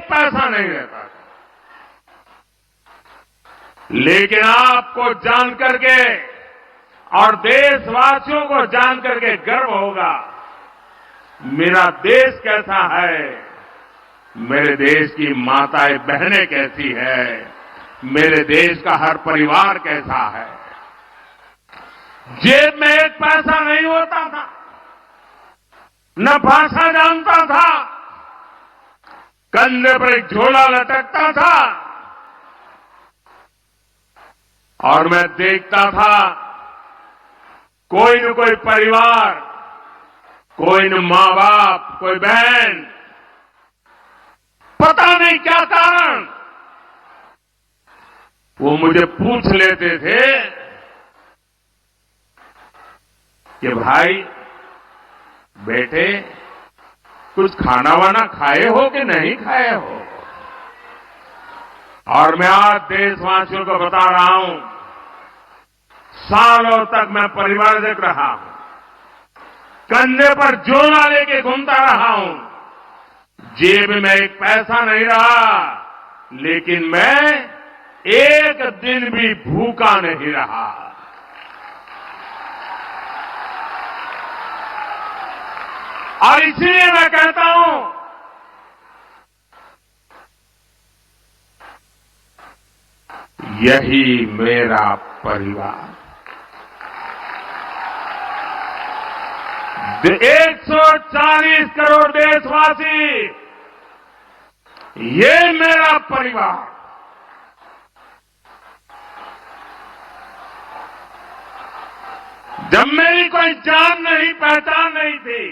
पैसा नहीं रहता था। लेकिन आपको जान करके और देशवासियों को जान करके गर्व होगा, मेरा देश कैसा है, मेरे देश की माताएं बहनें कैसी है, मेरे देश का हर परिवार कैसा है। जेब में एक पैसा नहीं होता था, न भाषा जानता था, कंधे पर एक झोला लटकता था और मैं देखता था कोई न कोई परिवार, कोई न मां बाप, कोई बहन, पता नहीं क्या कारण, वो मुझे पूछ लेते थे कि भाई बेटे कुछ खाना वाना खाए हो कि नहीं खाए हो। और मैं आज देशवासियों को बता रहा हूं, सालों तक मैं परिवारजक रहा हूं, कंधे पर झोला लेके घूमता रहा हूं, जेब में एक पैसा नहीं रहा, लेकिन मैं एक दिन भी भूखा नहीं रहा। और इसलिए मैं कहता हूं, यही मेरा परिवार। 140 करोड़ देशवासी, ये मेरा परिवार। जब मेरी कोई जान नहीं, पहचान नहीं थी,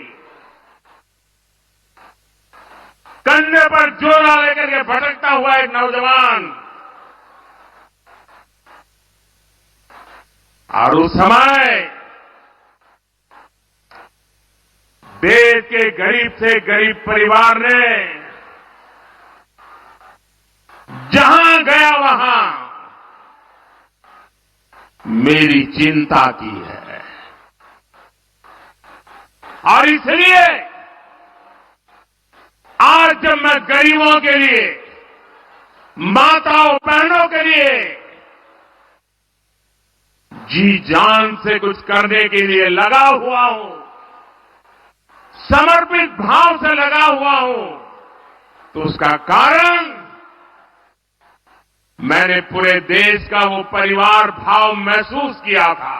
कंधे पर झोला लेकर के भटकता हुआ एक नौजवान, और उस समय देश के गरीब से गरीब परिवार ने जहां गया वहां मेरी चिंता की है। और इसलिए आज जब मैं गरीबों के लिए, माताओं बहनों के लिए जी जान से कुछ करने के लिए लगा हुआ हूं, समर्पित भाव से लगा हुआ हूं, तो उसका कारण मैंने पूरे देश का वो परिवार भाव महसूस किया था।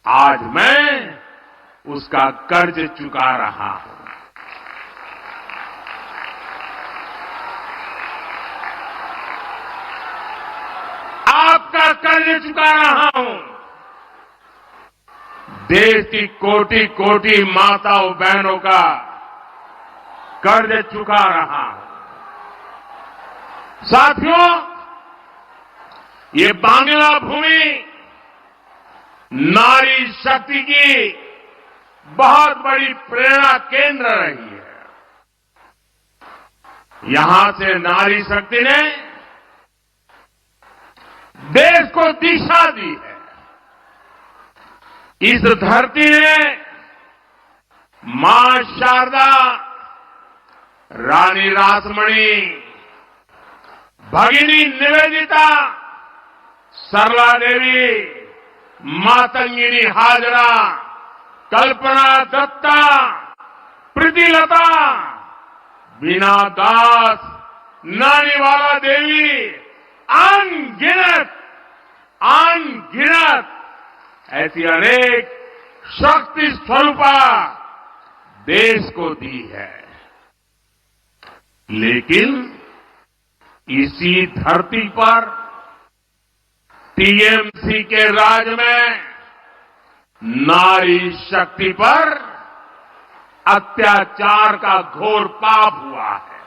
आज मैं उसका कर्ज चुका रहा हूं। आपका कर्ज चुका रहा हूं। देश की कोटि कोटि माताओं बहनों का कर्ज चुका रहा हूं। साथियों, ये बांग्ला भूमि नारी शक्ति की बहुत बड़ी प्रेरणा केंद्र रही है। यहां से नारी शक्ति ने देश को दिशा दी है। इस धरती ने मां शारदा, रानी रासमणी, भगिनी निवेदिता, सरला देवी, मातंगिनी हाजरा, कल्पना दत्ता, प्रीतिलता, बीना दास, नानीवाला देवी, अनगिनत ऐसी अनेक शक्ति स्वरूपा देश को दी है। लेकिन इसी धरती पर टीएमसी के राज में नारी शक्ति पर अत्याचार का घोर पाप हुआ है।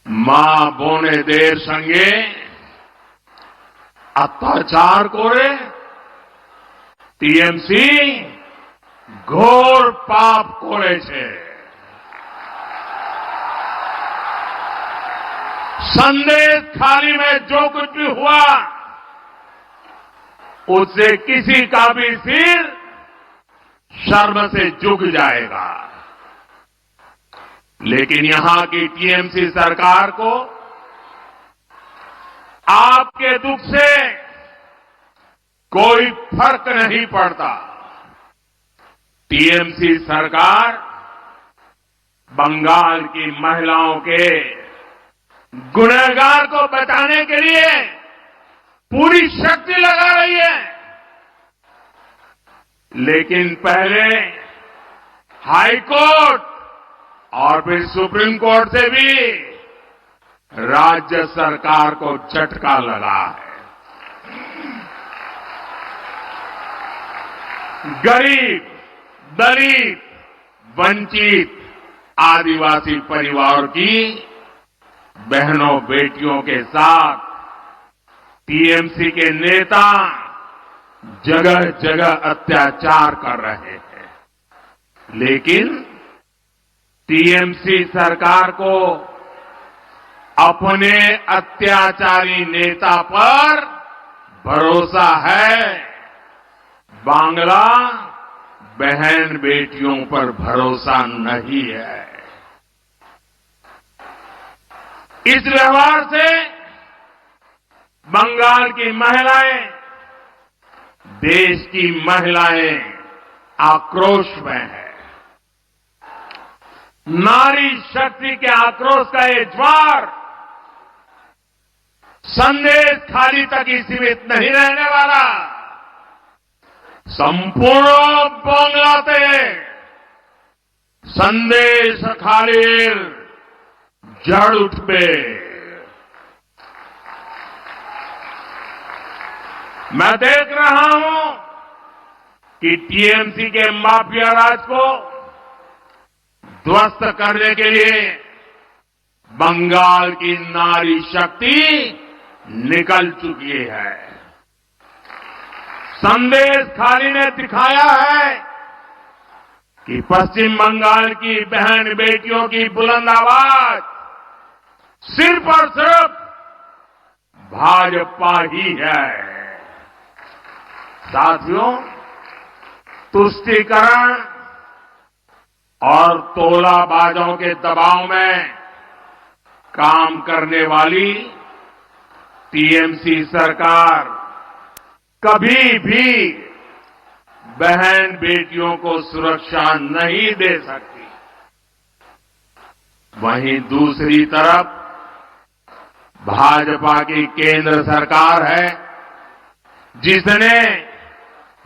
मां बोने देर संगे अत्याचार करे टीएमसी घोर पाप करे छे। संदेश थाली में जो कुछ भी हुआ उससे किसी का भी सिर शर्म से झुक जाएगा। लेकिन यहां की टीएमसी सरकार को आपके दुख से कोई फर्क नहीं पड़ता। टीएमसी सरकार बंगाल की महिलाओं के गुनहगार को बचाने के लिए पूरी शक्ति लगा रही है। लेकिन पहले हाई कोर्ट और फिर सुप्रीम कोर्ट से भी राज्य सरकार को झटका लगा है। गरीब, दलित, वंचित, आदिवासी परिवार की बहनों बेटियों के साथ टीएमसी के नेता जगह जगह अत्याचार कर रहे हैं। लेकिन टीएमसी सरकार को अपने अत्याचारी नेता पर भरोसा है, बांग्ला बहन बेटियों पर भरोसा नहीं है। इस व्यवहार से बंगाल की महिलाएं, देश की महिलाएं आक्रोश में है। नारी शक्ति के आक्रोश का ये ज्वार संदेश खाली तक ही सीमित नहीं रहने वाला। संपूर्ण बांग्लाते संदेश खालीर जड़ उठबे। मैं देख रहा हूं कि टीएमसी के माफिया राज को ध्वस्त करने के लिए बंगाल की नारी शक्ति निकल चुकी है। संदेश खाली ने दिखाया है कि पश्चिम बंगाल की बहन बेटियों की बुलंद आवाज सिर्फ और सिर्फ भाजपा ही है। साथियों, तुष्टीकरण और तोलाबाजों के दबाव में काम करने वाली टीएमसी सरकार कभी भी बहन बेटियों को सुरक्षा नहीं दे सकती। वहीं दूसरी तरफ भाजपा की केंद्र सरकार है, जिसने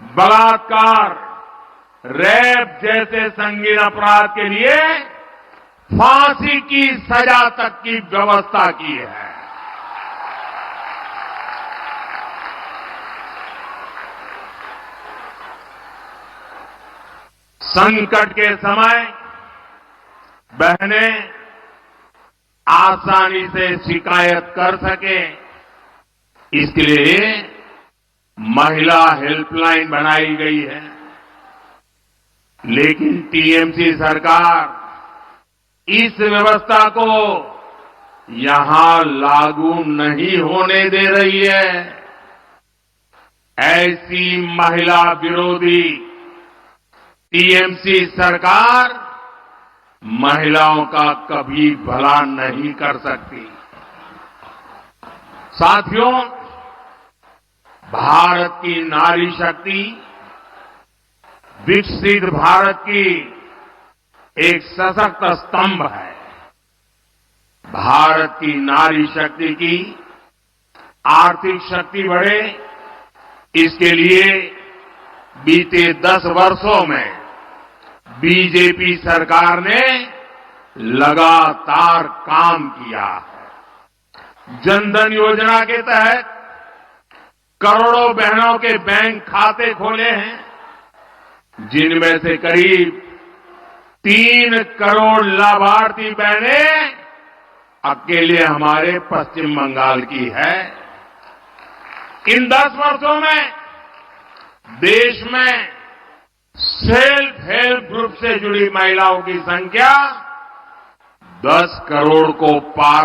बलात्कार, रेप जैसे संगीन अपराध के लिए फांसी की सजा तक की व्यवस्था की है। संकट के समय बहनें आसानी से शिकायत कर सके, इसके लिए महिला हेल्पलाइन बनाई गई है। लेकिन टीएमसी सरकार इस व्यवस्था को यहां लागू नहीं होने दे रही है। ऐसी महिला विरोधी टीएमसी सरकार महिलाओं का कभी भला नहीं कर सकती। साथियों, भारत की नारी शक्ति विकसित भारत की एक सशक्त स्तंभ है। भारत की नारी शक्ति की आर्थिक शक्ति बढ़े, इसके लिए बीते 10 वर्षों में बीजेपी सरकार ने लगातार काम किया है। जनधन योजना के तहत करोड़ों बहनों के बैंक खाते खोले हैं, जिनमें से करीब 3 करोड़ लाभार्थी बहनें अकेले हमारे पश्चिम बंगाल की है। इन 10 वर्षों में देश में सेल्फ हेल्प ग्रुप से जुड़ी महिलाओं की संख्या 10 करोड़ को पार